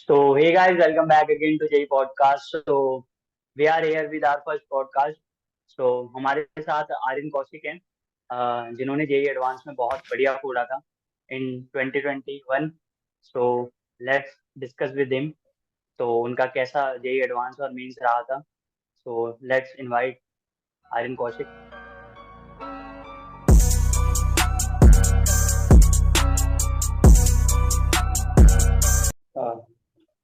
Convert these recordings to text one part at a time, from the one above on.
So, hey guys, welcome back again to Jay Podcast. So, we are here with our first podcast. So, हमारे साथ आर्यन कौशिक हैं, जिन्होंने JEE advance में बहुत बढ़िया फोड़ा था in 2021. So let's discuss with him. तो उनका कैसा जेई एडवांस और मेंस रहा था. So let's invite Aryan Kaushik.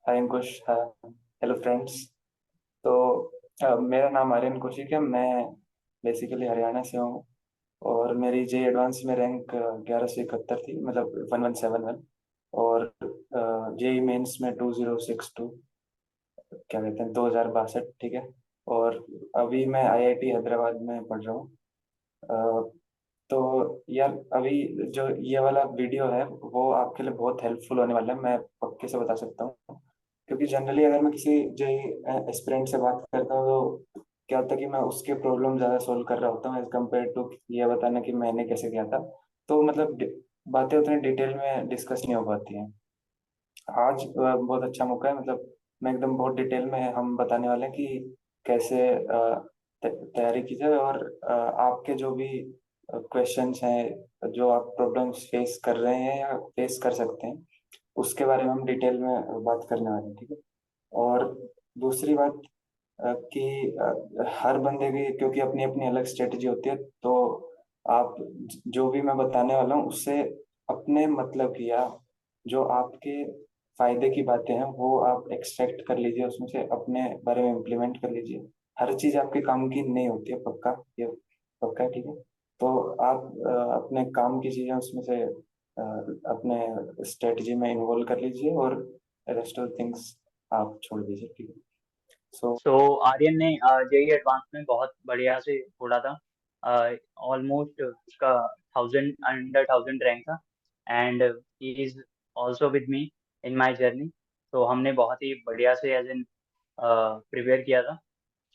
Hi Ankush. Hello friends. तो मेरा नाम आर्यन कौशिक है। मैं बेसिकली हरियाणा से हूँ और मेरी जे एडवांस में रैंक 1171 थी, मतलब 1171। और जे मेंस में 2062, क्या कहते हैं, 2062, ठीक है। और अभी मैं आईआईटी हैदराबाद में पढ़ रहा हूँ। अ, तो यार, अभी जो ये वाला वीडियो है वो आपके लिए बहुत हेल्पफुल होने वाला है, मैं पक्के से बता सकता हूँ। क्योंकि जनरली अगर मैं किसी जो एस्पिरेंट से बात करता हूँ तो क्या होता है कि मैं उसके प्रॉब्लम ज़्यादा सोल्व कर रहा होता हूँ एज कम्पेयर टू ये बताना कि मैंने कैसे किया था। तो मतलब बातें उतनी डिटेल में डिस्कस नहीं हो पाती हैं। आज बहुत अच्छा मौका है, मतलब मैं एकदम बहुत डिटेल में हम बताने वाले हैं कि कैसे तैयारी की जाए। और आपके जो भी क्वेश्चंस हैं, जो आप प्रॉब्लम्स फेस कर रहे हैं या फेस कर सकते हैं, उसके बारे में हम डिटेल में बात करने वाले हैं, ठीक है। और दूसरी बात कि हर बंदे की क्योंकि अपनी अपनी अलग स्ट्रेटजी होती है, तो आप जो भी मैं बताने वाला हूँ उससे अपने मतलब की या जो आपके फायदे की बातें हैं वो आप एक्सट्रैक्ट कर लीजिए, उसमें से अपने बारे में इम्प्लीमेंट कर लीजिए। हर चीज़ आपके काम की नहीं होती है, पक्का, ये पक्का है, ठीक है। तो आप अपने काम की चीज़ें उसमें से अपने स्ट्रेटजी में इन्वॉल्व कर लीजिए और रेस्ट ऑफ थिंग्स आप छोड़ दीजिए, ठीक है। सो सो आर्यन ने जेई एडवांस में बहुत बढ़िया से फोड़ा था. ऑलमोस्ट उसका 1000 रैंक था. And he is also with me in my journey. तो हमने बहुत ही बढ़िया से एज इन प्रिपेयर किया था.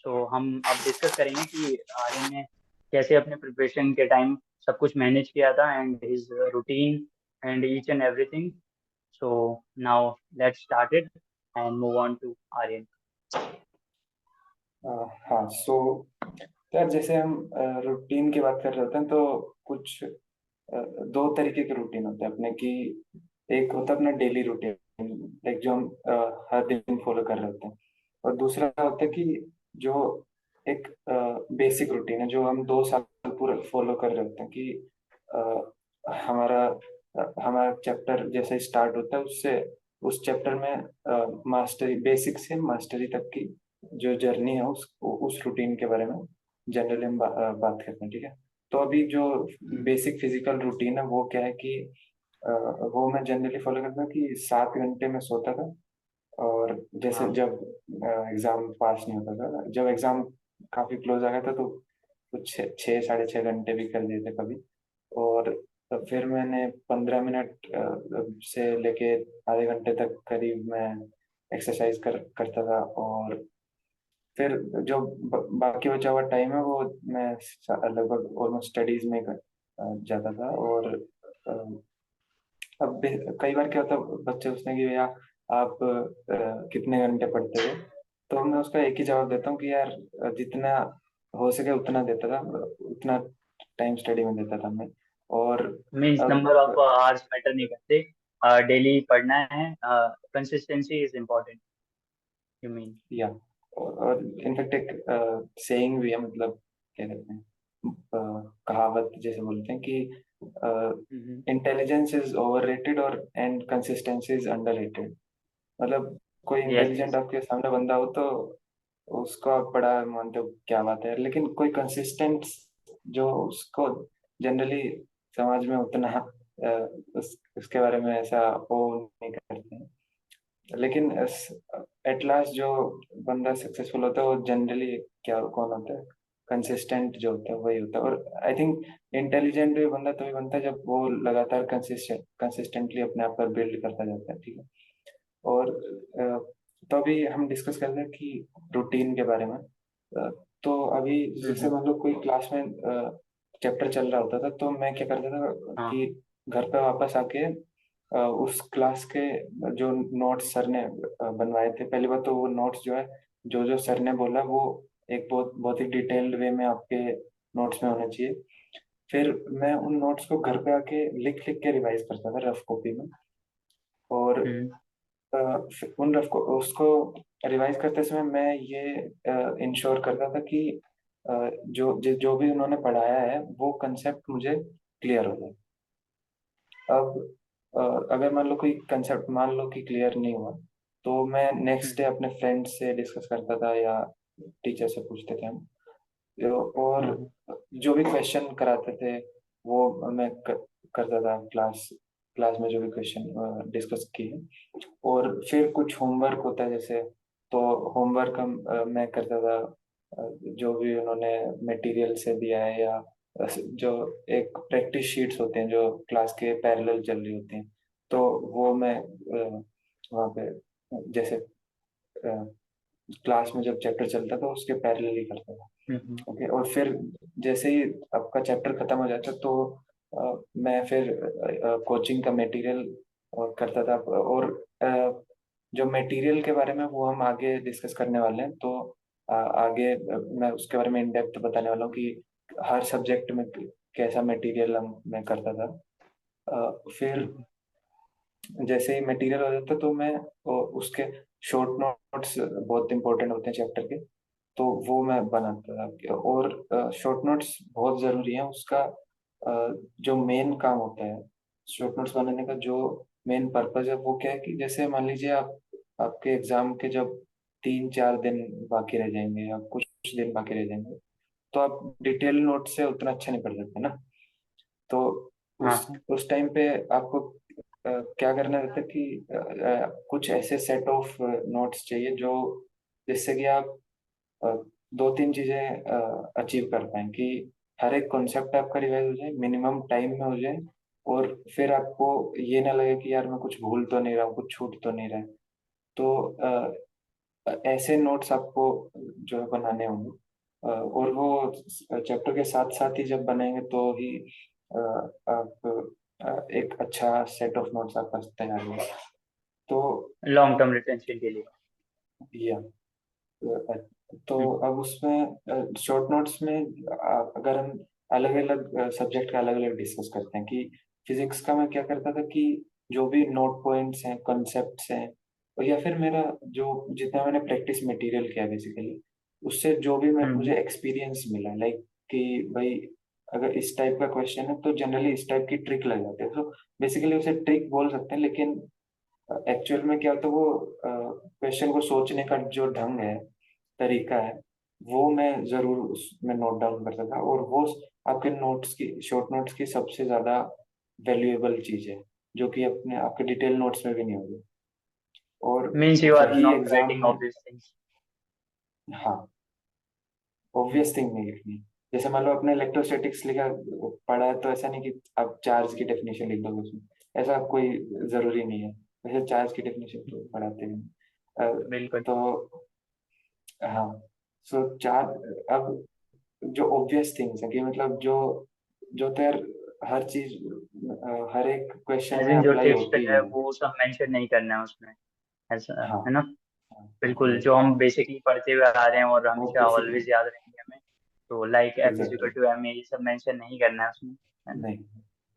सो हम अब डिस्कस करेंगे कि आर्यन ने कैसे अपने प्रिपरेशन के टाइम सब कुछ मैनेज किया था and his routine and each and everything. So now let's start it and move on to Aryan. हाँ, यार जैसे हम रूटीन की बात कर रहे होते हैं तो कुछ दो तरीके के रूटीन होते हैं अपने की। एक होता है अपना डेली रूटीन, लाइक जो हम हर दिन फॉलो कर रहे होते हैं। और दूसरा होता है कि जो एक बेसिक रूटीन है जो हम 2 साल पूरा फॉलो कर रहे होते हैं कि हमारा हमारा चैप्टर जैसे स्टार्ट होता है उससे उस चैप्टर में मास्टरी, बेसिक से मास्टरी तक की जो जर्नी है उस रूटीन के बारे में जनरली हम बात करते हैं, ठीक है। तो अभी जो बेसिक फिजिकल रूटीन है वो क्या है कि वो मैं जनरली फॉलो करता हूँ कि 7 घंटे में सोता था। और जैसे हाँ. जब एग्जाम पास नहीं होता था, जब एग्जाम काफी क्लोज आ गया था तो कुछ 6 साढ़े 6 घंटे भी कर दिए थे कभी। और तो फिर मैंने 15 मिनट से लेके आधे घंटे तक करीब मैं एक्सरसाइज करता था। और फिर जो बाकी बचा हुआ टाइम है वो मैं लगभग ऑलमोस्ट स्टडीज में जाता था। और अ, अब कई बार क्या होता है, बच्चे पूछते हैं कि भैया आप कितने घंटे पढ़ते हो। तो मैं उसका एक ही जवाब देता हूँ कि यार जितना हो सके उतना देता था, उतना टाइम स्टडी में देता था मैं। और मीन्स अब नंबर ऑफ आवर्स मैटर नहीं करते. डेली पढ़ना है. Consistency is important. You mean. या और इनफेक्ट एक सेइंग भी है, मतलब क्या कहते हैं, कहावत जैसे बोलते हैं कि इंटेलिजेंस इज ओवररेटेड और एंड कंसिस्टेंसी इज अंडररेटेड। मतलब कोई यस, इंटेलिजेंट यस. आपके सामने बंदा हो तो उसको आप बड़ा मानते हो, क्या बात है, लेकिन कोई कंसिस्टेंट जो उसको जनरली समाज में उतना उसके बारे में ऐसा वो नहीं करते हैं। लेकिन एट लास्ट जो बंदा सक्सेसफुल होता है वो जनरली क्या कौन होता है, कंसिस्टेंट जो होता है वही होता है। और आई थिंक इंटेलिजेंट भी बंदा तभी बनता है जब वो लगातार कंसिस्टेंटली अपने आप पर बिल्ड करता जाता है, ठीक है। और तो अभी हम डिस्कस करते हैं कि रूटीन के बारे में। तो अभी जैसे मान लो कोई क्लास में चैप्टर चल रहा होता था तो मैं क्या करता था हाँ. कि घर पे वापस आके उस क्लास के जो नोट्स सर ने बनवाए थे, पहली बात तो वो नोट्स जो है, जो जो सर ने बोला वो एक बहुत बहुत ही डिटेल्ड वे में आपके नोट्स में होना चाहिए। फिर मैं उन नोट्स को घर पे आके लिख लिख के रिवाइज करता था रफ कॉपी में। और हम्म। फिर उन रफ को उसको रिवाइज करते समय मैं ये इंश्योर करता था कि जो भी उन्होंने पढ़ाया है वो कंसेप्ट मुझे क्लियर हो जाए। अब अगर मान लो कोई कंसेप्ट मान लो कि क्लियर नहीं हुआ, तो मैं नेक्स्ट डे हम्म। अपने फ्रेंड से डिस्कस करता था या टीचर से पूछते थे हम। और हम्म। जो भी क्वेश्चन कराते थे वो मैं करता था क्लास क्लास में जो भी क्वेश्चन डिस्कस किए। और फिर कुछ होमवर्क होता है जैसे, तो होमवर्क मैं करता था जो भी उन्होंने मटेरियल से दिया है, या जो एक प्रैक्टिस शीट्स होते हैं जो क्लास के पैरेलल चल रही होती हैं, तो वो मैं वहाँ पे जैसे क्लास में जब चैप्टर चलता था उसके पैरेलल ही करता था। हम्म। ओके, और फिर जैसे ही आपका चैप्टर खत्म हो जाता तो मैं फिर कोचिंग का मटेरियल करता था। और जो मटेरियल के बारे में वो हम आगे डिस्कस करने वाले हैं, तो आगे मैं उसके बारे में इन डेप्थ बताने वाला हूँ कि हर सब्जेक्ट में कैसा मटेरियल हम मैं करता था। फिर हम्म। जैसे ही मटेरियल हो जाता तो मैं उसके शॉर्ट नोट्स बहुत इंपॉर्टेंट होते हैं चैप्टर के, तो वो मैं बनाता था। और शॉर्ट नोट्स बहुत ज़रूरी है। उसका जो मेन काम होता है शॉर्ट नोट्स बनाने का, जो मेन पर्पज है वो क्या है कि जैसे मान लीजिए आप आपके एग्जाम के जब 3-4 दिन बाकी रह जाएंगे या कुछ दिन बाकी रह जाएंगे, तो आप डिटेल नोट से उतना अच्छा नहीं पढ़ सकते ना। तो हाँ उस टाइम पे आपको क्या करना रहता है कि कुछ ऐसे सेट ऑफ नोट्स चाहिए जो जिससे कि आप अ, 2-3 चीजें अचीव कर पाए कि हर एक कॉन्सेप्ट आपका रिवाइज हो जाए, मिनिमम टाइम में हो जाए, और फिर आपको ये ना लगे कि यार मैं कुछ भूल तो नहीं रहा हूँ, कुछ छूट तो नहीं रहा है। तो ऐसे नोट्स आपको जो है बनाने होंगे। और वो चैप्टर के साथ साथ ही जब बनाएंगे तो ही आप एक अच्छा सेट ऑफ नोट्स आपका तैयार होगा। तो लॉन्ग टर्म रिटेंशन के लिए। या अ, तो हम्म। अब उसमें शॉर्ट नोट्स में अगर हम अलग अलग सब्जेक्ट का अलग अलग डिस्कस करते हैं कि फिजिक्स का मैं क्या करता था कि जो भी नोट पॉइंट्स हैं, कॉन्सेप्ट्स हैं, और या फिर मेरा जो जितना मैंने प्रैक्टिस मटेरियल किया बेसिकली, उससे जो भी मुझे हम्म। एक्सपीरियंस मिला, लाइक कि भाई अगर इस टाइप का क्वेश्चन है तो जनरली इस टाइप की ट्रिक लग जाती है, तो बेसिकली उसे ट्रिक बोल सकते हैं। लेकिन एक्चुअल में क्या होता है, वो क्वेश्चन को सोचने का जो ढंग है, तरीका है, वो मैं जरूर उसमें नोट डाउन करता था। और वो आपके नोट्स की शॉर्ट नोट्स की सबसे ज्यादा वैल्यूएबल चीज है, जो कि अपने आपके डिटेल नोट्स में भी नहीं होगी। और मीन्स यू आर वही नॉट एग्जाम राइटिंग में, ऑफ दिस थिंग्स। हाँ, ऑब्वियस थिंग नहीं लिखनी। जैसे मान लो आपने इलेक्ट्रोस्टैटिक्स लिखा पढ़ा है, तो ऐसा नहीं कि आप चार्ज की डेफिनेशन लिख दोगे उसमें, ऐसा कोई जरूरी नहीं है। वैसे चार्ज की डेफिनेशन तो पढ़ाते हैं। बिल्कुल। तो हाँ, सो चार, अब जो ऑब्वियस थिंग्स है कि मतलब जो जो तो यार हर चीज हर एक क्वेश्चन एज में इन जो अप्लाई टेक्स्ट होती है है। वो सब मेंशन नहीं करना है उसमें, ऐसा हाँ, है ना। हाँ, बिल्कुल, वही, जो हम बेसिकली पढ़ते हुए आ रहे हैं और बहुत हमेशा बेसिक है। ऑलवेज याद रहेंगे हमें, तो like F is equal exactly, to M, ये सब मेंशन नहीं करना है उसमें, है ना। नहीं।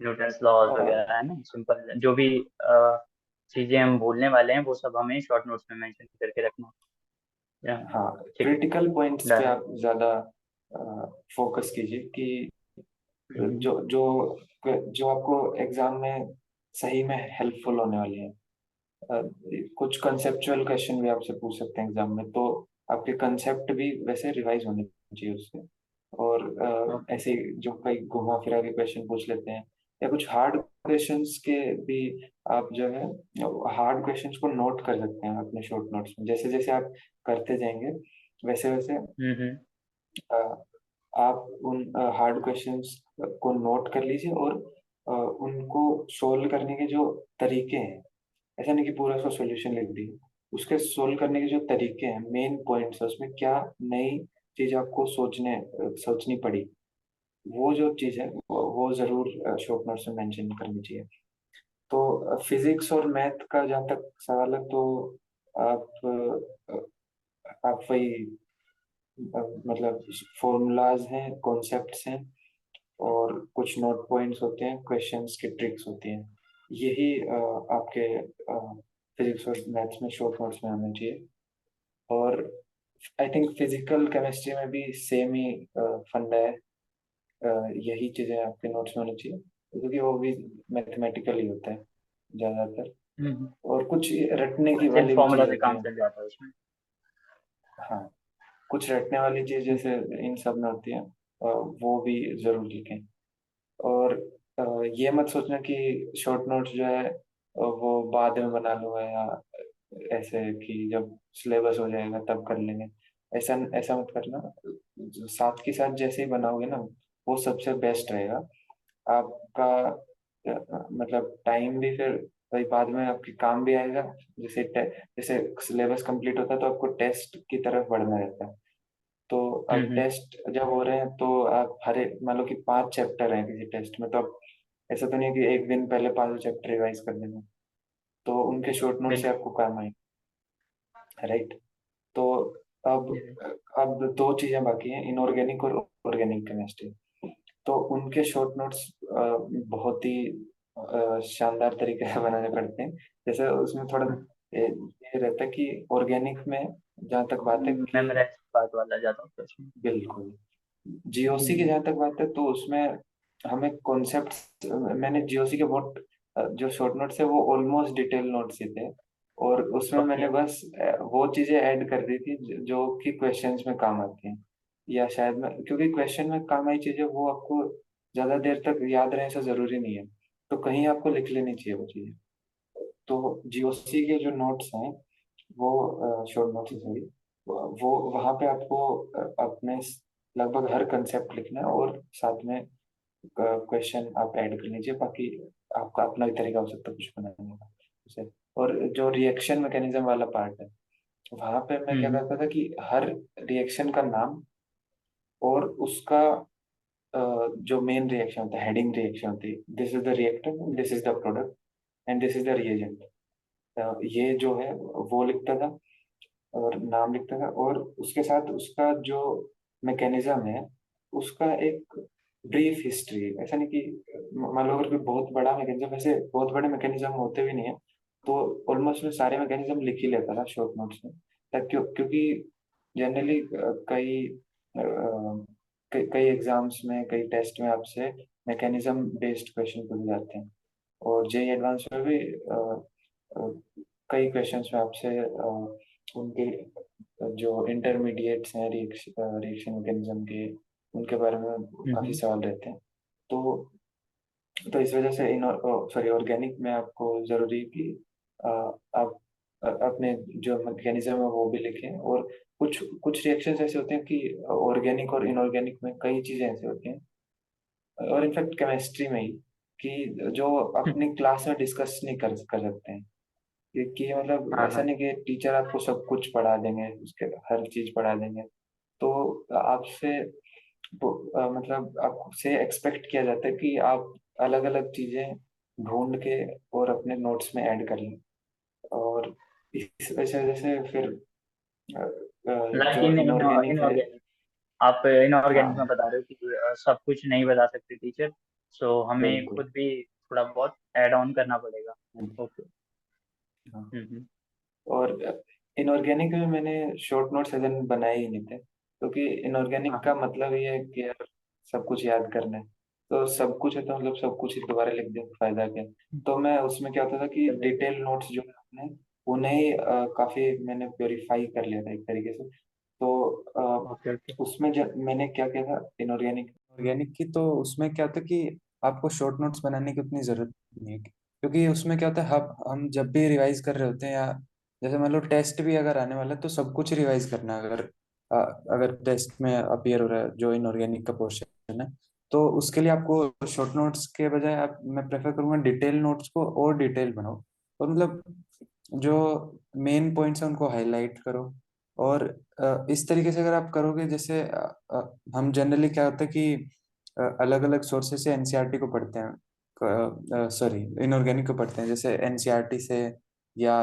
न्यूटन्स लॉज अ, वगैरह, है ना, सिंपल जो भी चीजें हम भूलने वाले हैं वो सब हमें शॉर्ट नोट्स में मेंशन करके रखना है। या, हाँ, ठीक। क्रिटिकल पॉइंट्स पे डन। आप ज्यादा फोकस कीजिए कि हम्म। जो जो जो आपको एग्जाम में सही में हेल्पफुल होने वाले हैं। अ, कुछ कंसेप्चुअल क्वेश्चन भी आपसे पूछ सकते हैं एग्जाम में, तो आपके कंसेप्ट भी वैसे रिवाइज होने चाहिए उससे। और ओके। ऐसे ही जो कई घुमा फिरा के क्वेश्चन पूछ लेते हैं, या कुछ हार्ड क्वेश्चंस के भी आप जो है हार्ड क्वेश्चंस को नोट कर सकते हैं अपने शॉर्ट नोट्स में। जैसे जैसे आप करते जाएंगे वैसे वैसे हम्म। अ, आप उन हार्ड क्वेश्चंस को नोट कर लीजिए, और उनको सोल्व करने के जो तरीके हैं, ऐसा नहीं कि पूरा उसका सॉल्यूशन लिख दी, उसके सोल्व करने के जो तरीके हैं, मेन पॉइंट्स है उसमें क्या नई चीज आपको सोचनी पड़ी, वो जो चीज है वो जरूर शॉर्ट नोट्स में मेंशन करनी चाहिए। तो फिजिक्स और मैथ का जहाँ तक सवाल है, तो आप आप वही मतलब फॉर्मूलाज हैं, कॉन्सेप्ट्स हैं, और कुछ नोट पॉइंट्स होते हैं, क्वेश्चंस की ट्रिक्स होती हैं। यही आपके फिजिक्स और मैथ्स में शॉर्ट नोट्स में आना चाहिए। और आई थिंक फिजिकल केमिस्ट्री में भी सेम ही फंडा है। यही चीजें आपके नोट्स में होनी चाहिए, क्योंकि वो भी मैथमेटिकल ही होता है ज्यादातर। हम्म। और कुछ रटने की सिंपल वाली भी फॉर्मूला चीज से होती काम है। चल जाता है उसमें। हाँ, कुछ रटने वाली चीज जैसे इन सब में होती है, वो भी जरूर लिखें। और ये मत सोचना कि शॉर्ट नोट्स जो है वो बाद में बना लूंगा, या ऐसे कि जब सिलेबस हो जाएगा तब कर लेंगे। ऐसा ऐसा मत करना। जो साथ के साथ जैसे ही बनाओगे ना, वो सबसे बेस्ट रहेगा आपका। मतलब टाइम भी फिर भाई बाद में आपके काम भी आएगा। जैसे सिलेबस कंप्लीट होता है तो आपको टेस्ट की तरफ बढ़ना रहता है। तो अब हम्म। टेस्ट जब हो रहे हैं तो आप हर एक, मान लो कि 5 चैप्टर हैं किसी टेस्ट में, तो अब ऐसा तो नहीं है कि एक दिन पहले 5 चैप्टर रिवाइज कर देना। तो उनके शॉर्ट नोट से बिल्कुल। आपको काम आएंगे, राइट। तो अब हम्म। अब दो चीजें बाकी हैं, इनऑर्गेनिक और ऑर्गेनिक केमिस्ट्री। तो उनके शॉर्ट नोट्स बहुत ही शानदार तरीके से बनाने पड़ते हैं। जैसे उसमें थोड़ा ये रहता है कि ऑर्गेनिक में जहाँ तक बात है कि मेमोराइज पार्ट वाला ज्यादा होता है उसमें। बिल्कुल, जीओसी की हम्म। जहाँ तक बात है, तो उसमें हमें कॉन्सेप्ट, मैंने जीओसी के बहुत जो शॉर्ट नोट्स है वो ऑलमोस्ट डिटेल नोट्स ही थे। और उसमें ओके। मैंने बस वो चीजें ऐड कर दी थी जो कि क्वेश्चंस में काम आती हैं। या शायद मैं, क्योंकि क्वेश्चन में काम आई चीजें वो आपको ज्यादा देर तक याद रहे ऐसा जरूरी नहीं है, तो कहीं आपको लिख लेनी चाहिए वो चीजें। तो जीओसी के जो नोट्स हैं वो शॉर्ट नोट्स है, सॉरी, वो वहाँ पे आपको अपने लगभग हर कंसेप्ट लिखना है, और साथ में क्वेश्चन आप ऐड कर लीजिए। बाकी आपका अपना भी तरीका हो सकता है कुछ बनाने का उसे। और जो रिएक्शन मैकेनिज्म वाला पार्ट है, वहां पे मैं क्या हम्म। करता था कि हर रिएक्शन का नाम और उसका जो मेन रिएक्शन होता है, हेडिंग रिएक्शन होती है, this is the reactor, this is the product, and this is the reagent, ये जो है वो लिखता था, और नाम लिखता था, और उसके साथ उसका जो मैकेनिज्म है उसका एक ब्रीफ हिस्ट्री। ऐसा नहीं कि मान लो अगर कोई बहुत बड़ा मैकेनिज्म, वैसे बहुत बड़े मैकेनिज्म होते भी नहीं है, तो ऑलमोस्ट मैं सारे मैकेनिज्म लिख ही लेता था शॉर्ट नोट्स में। क्योंकि जनरली कई कई एग्जाम्स में, कई टेस्ट में आपसे मैकेनिज्म बेस्ड क्वेश्चन पूछे जाते हैं। और जेई एडवांस में भी अ, कई क्वेश्चंस में आपसे उनके जो इंटरमीडिएट्स हैं रिएक्शन मैकेनिज्म के, उनके बारे में काफी हम्म। सवाल रहते हैं। तो इस वजह से इन सॉरी ऑर्गेनिक में आपको जरूरी है कि आप अपने जो मैकेनिज्म है वो भी लिखें। और कुछ कुछ रिएक्शंस ऐसे होते हैं कि ऑर्गेनिक और इनऑर्गेनिक में कई चीजें ऐसे होती हैं, और इनफैक्ट केमिस्ट्री में ही, कि जो अपनी क्लास में डिस्कस नहीं कर सकते हैं। कि मतलब हाँ ऐसा हाँ। नहीं कि टीचर आपको सब कुछ पढ़ा देंगे, उसके हर चीज पढ़ा देंगे। तो आपसे मतलब आपसे एक्सपेक्ट किया जाता है कि आप अलग अलग चीजें ढूंढ के और अपने नोट्स में ऐड कर लें। और इस वजह से फिर लाइक जो इन इन इनऑर्गेनिक है। इनऑर्गेनिक, आप इनऑर्गेनिक में हाँ, बता रहे हो कि सब कुछ नहीं बता सकते टीचर, सो हमें बिल्कुल। खुद भी थोड़ा बहुत ऐड ऑन करना पड़ेगा। ओके। हाँ। हम्म। और इनऑर्गेनिक में मैंने शॉर्ट नोट्स ऐसे बनाए ही नहीं थे, क्योंकि हाँ इनऑर्गेनिक का हाँ। मतलब ये है कि यार सब कुछ याद करना है। तो सब कुछ है तो मतलब सब कुछ ही दोबारा लिख दे, फायदा क्या। तो मैं उसमें क्या होता था कि चलिए। डिटेल नोट्स जो है अपने, उन्हें ही काफी मैंने प्योरीफाई कर लिया था एक तरीके से। तो ओके ओके। उसमें जब मैंने क्या किया था इनऑर्गेनिक ऑर्गेनिक की, तो उसमें क्या होता है कि आपको शॉर्ट नोट्स बनाने की उतनी जरूरत नहीं है, क्योंकि उसमें क्या होता है, हम जब भी रिवाइज कर रहे होते हैं, या जैसे मान लो टेस्ट भी अगर आने वाला है तो सब कुछ रिवाइज करना है। अगर टेस्ट में अपीयर हो रहा है जो इनऑर्गेनिक का पोर्शन है, तो उसके लिए आपको शॉर्ट नोट्स के बजाय आप, मैं प्रेफर करूंगा डिटेल नोट्स को और डिटेल बनाओ। और मतलब जो मेन पॉइंट्स हैं उनको हाईलाइट करो। और इस तरीके से अगर आप करोगे, जैसे हम जनरली क्या होता है कि अलग अलग सोर्सेज से एनसीईआरटी को पढ़ते हैं, सॉरी इनऑर्गेनिक को पढ़ते हैं, जैसे एनसीईआरटी से, या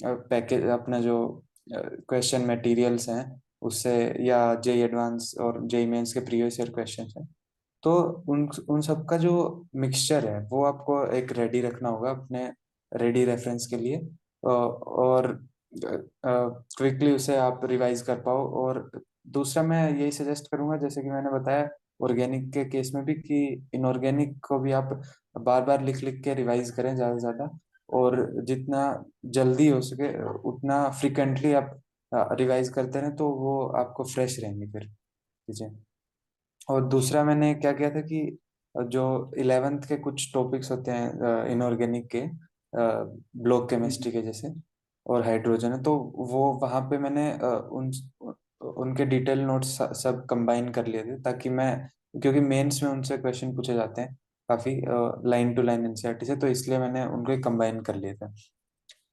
पैकेज अपना जो क्वेश्चन मटेरियल्स हैं उससे, या जेई एडवांस और जेई मेंस के प्रीवियस ईयर क्वेश्चन हैं, तो उन उन सब का जो मिक्सचर है वो आपको एक रेडी रखना होगा अपने रेडी रेफरेंस के लिए, और क्विकली उसे आप रिवाइज कर पाओ। और दूसरा मैं यही सजेस्ट करूंगा, जैसे कि मैंने बताया ऑर्गेनिक के केस में भी, कि इनऑर्गेनिक को भी आप बार बार लिख लिख के रिवाइज करें ज़्यादा से ज़्यादा, और जितना जल्दी हो सके उतना फ्रिक्वेंटली आप रिवाइज करते रहें, तो वो आपको फ्रेश रहेंगे फिर चीज़ें। और दूसरा मैंने क्या किया था कि जो 11th के कुछ टॉपिक्स होते हैं इनऑर्गेनिक के, ब्लॉक केमिस्ट्री के जैसे, और हाइड्रोजन है, तो वो वहाँ पे मैंने उन उनके डिटेल नोट्स सब कंबाइन कर लिए थे, ताकि मैं, क्योंकि मेंस में उनसे क्वेश्चन पूछे जाते हैं काफ़ी लाइन टू लाइन एनसीईआरटी से, तो इसलिए मैंने उनको कंबाइन कर लिए थे।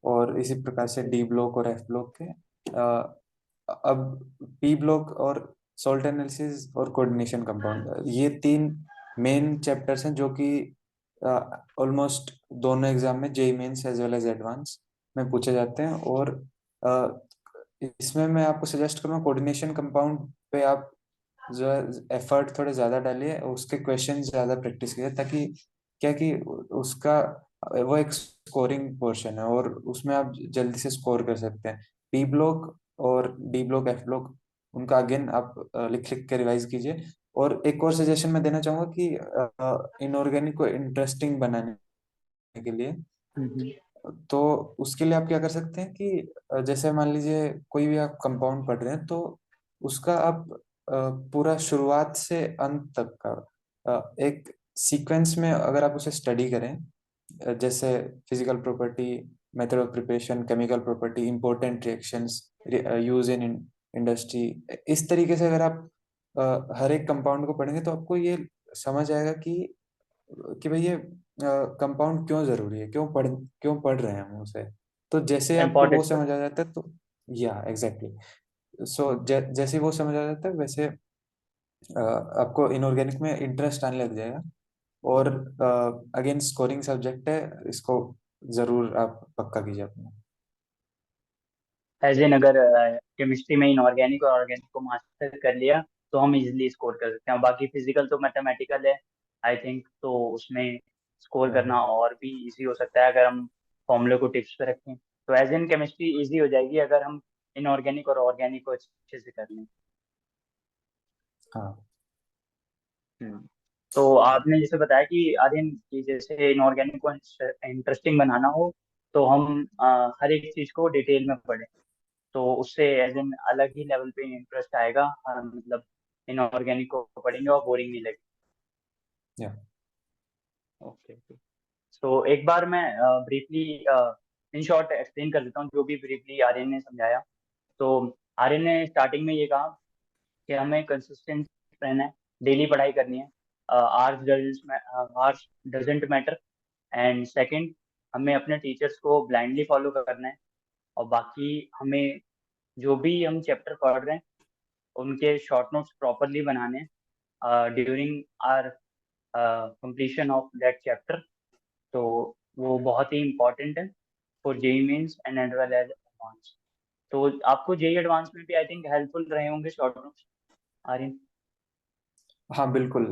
और इसी प्रकार से डी ब्लॉक और एफ ब्लॉक के, अब पी ब्लॉक और सॉल्ट एनालिसिस और कोऑर्डिनेशन कंपाउंड, ये तीन मेन चैप्टर्स हैं जो कि ऑलमोस्ट दोनों एग्जाम में, JEE mains as well as advance में पूछे जाते हैं। और अ, इसमें मैं आपको सजेस्ट करूँगा कोऑर्डिनेशन कंपाउंड पे आप जो एफर्ट थोड़े ज़्यादा डालिए, उसके क्वेश्चन ज़्यादा प्रैक्टिस कीजिए, ताकि क्या कि उसका वो एक स्कोरिंग पोर्शन है और उसमें आप जल्दी से स्कोर कर सकते हैं। पी ब्लॉक और डी ब्लॉक एफ ब्लॉक, उनका अगेन आप लिख लिख के रिवाइज कीजिए। और एक और सजेशन मैं देना चाहूँगा कि इनऑर्गेनिक को इंटरेस्टिंग बनाने के लिए, हम्म। तो उसके लिए आप क्या कर सकते हैं कि जैसे मान लीजिए कोई भी आप कंपाउंड पढ़ रहे हैं, तो उसका आप पूरा शुरुआत से अंत तक का एक सीक्वेंस में अगर आप उसे स्टडी करें, जैसे physical property, method of preparation, chemical property, important reactions, use in industry, इस तरीके से अगर आप हर एक कंपाउंड को पढ़ेंगे, तो आपको ये समझ आएगा कि भाई ये कंपाउंड क्यों जरूरी है, क्यों पढ़ रहे हैं हम उसे। तो जैसे आपको वो इम्पोर्टेंस समझ आ जाता है, तो या एग्जैक्टली, सो जैसे वो समझ आ जाता है, वैसे आपको इनऑर्गेनिक में इंटरेस्ट आने लग जाएगा। और अगेन स्कोरिंग सब्जेक्ट है, इसको जरूर आप पक्का कीजिए अपना। एज इन अगर केमिस्ट्री में इनऑर्गेनिक और ऑर्गेनिक को मास्टर कर लिया तो हम इजिली स्कोर कर सकते हैं। बाकी फिजिकल तो मैथमेटिकल है आई थिंक, तो उसमें स्कोर हाँ करना और भी इजी हो सकता है अगर हम फॉर्मूले को टिप्स पे रखें। तो एज इन केमिस्ट्री इजी हो जाएगी अगर हम इनऑर्गेनिक और ऑर्गेनिक को अच्छे से कर लें। हाँ। हम्म। तो आपने जैसे बताया कि आर्यन की जैसे इनऑर्गेनिक को इंटरेस्टिंग बनाना हो तो हम हर एक चीज को डिटेल में पढ़ें, तो उससे एज एन अलग ही लेवल पे इंटरेस्ट आएगा। मतलब इनऑर्गेनिक को पढ़ेंगे और बोरिंग नहीं लगेगी। या ओके ओके। तो एक बार मैं ब्रीफली इन शॉर्ट एक्सप्लेन कर देता हूँ जो भी ब्रीफली आर्यन ने समझाया। तो आर्यन ने स्टार्टिंग में ये कहा कि हमें कंसिस्टेंट रहना है, डेली पढ़ाई करनी है, hours doesn't matter. And second, हमें अपने टीचर्स को ब्लाइंडली फॉलो करना है। और बाकी हमें जो भी हम चैप्टर पढ़ रहे हैं उनके शॉर्ट नोट्स प्रॉपरली बनाने during our completion of that chapter. तो वो बहुत ही इम्पोर्टेंट है for JEE mains and as well as advance. तो आपको जेई एडवांस में भी आई थिंक हेल्पफुल रहे होंगे शॉर्ट नोट्स आर्यन। हाँ बिल्कुल,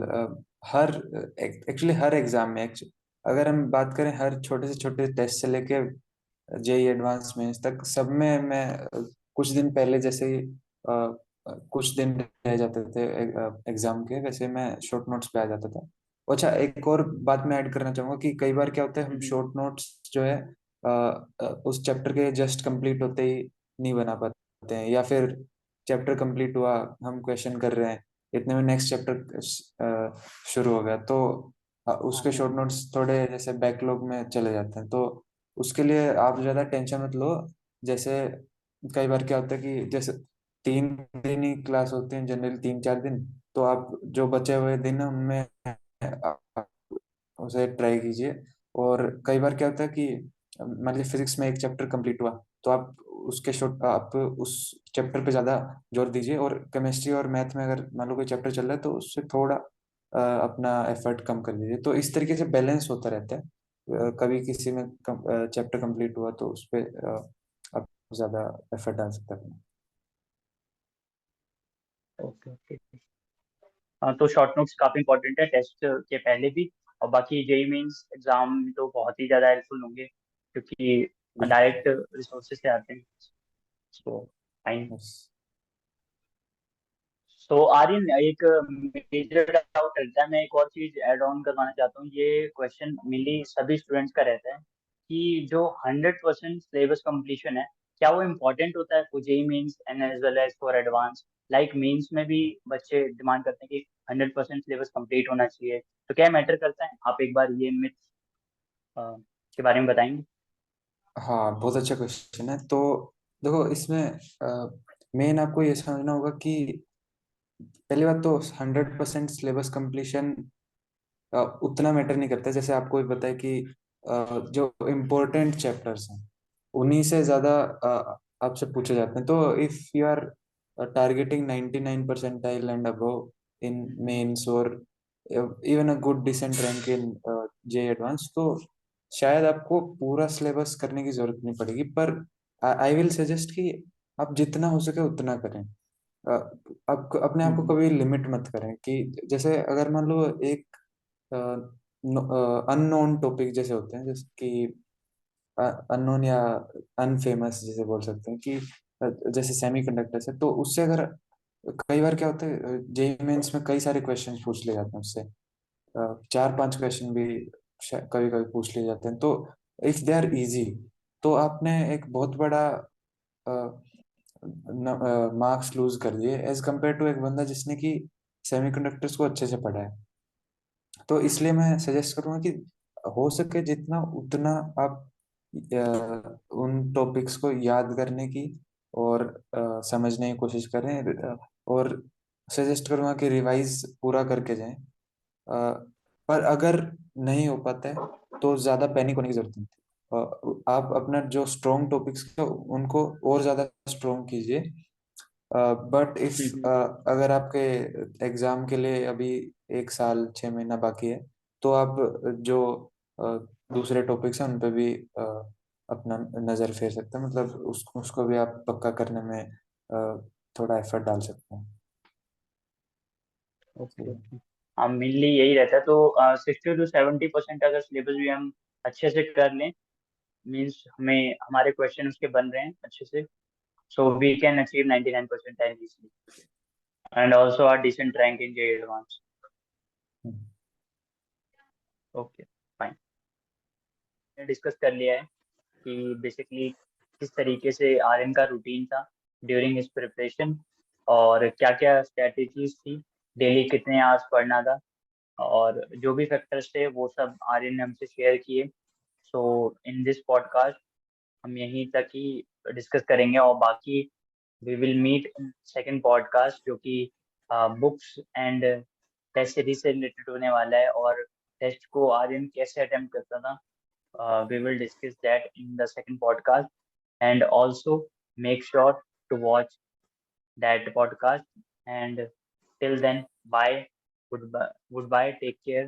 हर एक्चुअली हर एग्जाम में अगर हम बात करें, हर छोटे से छोटे टेस्ट से लेके जेई एडवांस मेंस तक, सब में मैं कुछ दिन पहले जैसे ही कुछ दिन रह जाते थे एग्जाम के, वैसे मैं शॉर्ट नोट्स पे आ जाता था। अच्छा, एक और बात मैं ऐड करना चाहूंगा कि कई बार क्या होता है, हम शॉर्ट नोट्स जो है उस चैप्टर के जस्ट कंप्लीट होते ही नहीं बना पाते हैं, या फिर चैप्टर कंप्लीट हुआ, हम क्वेश्चन कर रहे हैं, इतने में नेक्स्ट चैप्टर शुरू हो गया, तो हाँ उसके हाँ शॉर्ट नोट्स थोड़े जैसे बैकलॉग में चले जाते हैं। तो उसके लिए आप ज़्यादा टेंशन मत लो। जैसे कई बार क्या होता है कि जैसे 3 दिन ही क्लास होती है जनरली, 3 4 दिन, तो आप जो बचे हुए दिन है उनमें आप उसे ट्राई कीजिए। और कई बार क्या होता है कि मान लीजिए फिजिक्स में एक चैप्टर कंप्लीट हुआ, तो आप उस चैप्टर पे ज़्यादा जोर दीजिए। और केमिस्ट्री और मैथ में अगर मान लो कोई चैप्टर चल रहा है, तो उससे थोड़ा अपना एफर्ट कम कर लीजिए। तो इस तरीके से बैलेंस होता रहता है। कभी किसी में चैप्टर कंप्लीट हुआ तो उस पर आप ज़्यादा एफर्ट डाल सकते हैं अपना। Okay okay. तो शॉर्ट नोट्स काफी इंपॉर्टेंट है टेस्ट के पहले भी, और बाकी जेई मेंस एग्जाम में तो बहुत ही ज्यादा हेल्पफुल होंगे क्योंकि डायरेक्ट रिसोर्सेज से आते हैं। So fine. बस। तो आर्यन, एक मेजर डाउट रहता है, मैं एक और चीज ऐड ऑन करवाना चाहता हूँ। ये क्वेश्चन मेनली सभी स्टूडेंट्स का रहता है कि जो 100% सिलेबस कंप्लीशन है, क्या वो इम्पोर्टेंट होता है for JEE mains and as well as for advance? Like mains में भी बच्चे डिमांड करते हैं कि 100% सिलेबस कंप्लीट होना चाहिए, तो क्या मैटर करता है? आप एक बार ये मिथ के बारे में बताएंगे? हाँ, बहुत अच्छा क्वेश्चन है। तो देखो, इसमें मेन आपको ये समझना होगा कि पहली बात तो 100% सिलेबस कंप्लीशन उतना मैटर नहीं करता है। जैसे आपको भी पता है कि जो इम्पोर्टेंट चैप्टर्स हैं उन्हीं से ज़्यादा आपसे पूछे जाते हैं। तो if you are targeting 99 percentile and above in mains और even a good decent rank in J advance, तो शायद आपको पूरा सिलेबस करने की जरूरत नहीं पड़ेगी। पर आई विल सजेस्ट कि आप जितना हो सके उतना करें। आप अपने आप को हम्म कभी लिमिट मत करें कि जैसे अगर मान लो एक अननोन टॉपिक जैसे होते हैं, जैसे कि अननोन या अनफेमस जैसे बोल सकते हैं कि जैसे सेमीकंडक्टर्स है, तो उससे अगर कई बार क्या होता है, जेई मेंस में कई सारे क्वेश्चन पूछ लिए जाते हैं उससे। 4-5 क्वेश्चन भी कभी कभी पूछ लिए जाते हैं। तो इफ दे आर इजी, तो आपने एक बहुत बड़ा मार्क्स लूज कर दिए एज कम्पेयर टू एक बंदा जिसने कि सेमीकंडक्टर्स को अच्छे से पढ़ा है। तो इसलिए मैं सजेस्ट करूंगा कि हो सके जितना उतना आप उन टॉपिक्स को याद करने की और समझने की कोशिश करें। और सजेस्ट करूंगा कि रिवाइज पूरा करके जाएं। पर अगर नहीं हो पाता है तो ज़्यादा पैनिक होने की जरूरत नहीं। आप अपना जो स्ट्रॉन्ग टॉपिक्स है उनको और ज़्यादा स्ट्रॉन्ग कीजिए। बट इफ हम्म। अगर आपके एग्जाम के लिए अभी 1 साल 6 महीना बाकी है, तो आप जो अ, दूसरे टॉपिक्स हैं उन पे भी अपना नज़र फेर सकते हैं। मतलब उसको भी आप पक्का करने में थोड़ा एफर्ट डाल सकते हैं। ओके तो ओके। हाँ, मेनली यही रहता है। तो 60 to 70% अगर सिलेबस भी हम अच्छे से कर लें, मीन्स हमें हमारे क्वेश्चन उसके बन रहे हैं अच्छे से, so we can achieve 99% easily and also a decent rank in JEE Advanced. Okay, fine. हमने डिस्कस कर लिया है कि बेसिकली किस तरीके से आर्यन का रूटीन था ड्यूरिंग हिज प्रिपरेशन, और क्या क्या स्ट्रेटेजीज थी, डेली कितने आवर्स पढ़ना था, और जो भी फैक्टर्स थे वो सब आर्यन ने हमसे शेयर किए। सो इन दिस पॉडकास्ट हम यहीं तक ही डिस्कस करेंगे, और बाकी we will meet in second podcast जो कि बुक्स एंड टेस्ट सीरीज से रिलेटेड होने वाला है, और टेस्ट को आर्यन कैसे अटेम्प्ट करता था। We will discuss that in the second podcast, and also make sure to watch that podcast. And till then, bye, goodbye, goodbye, take care.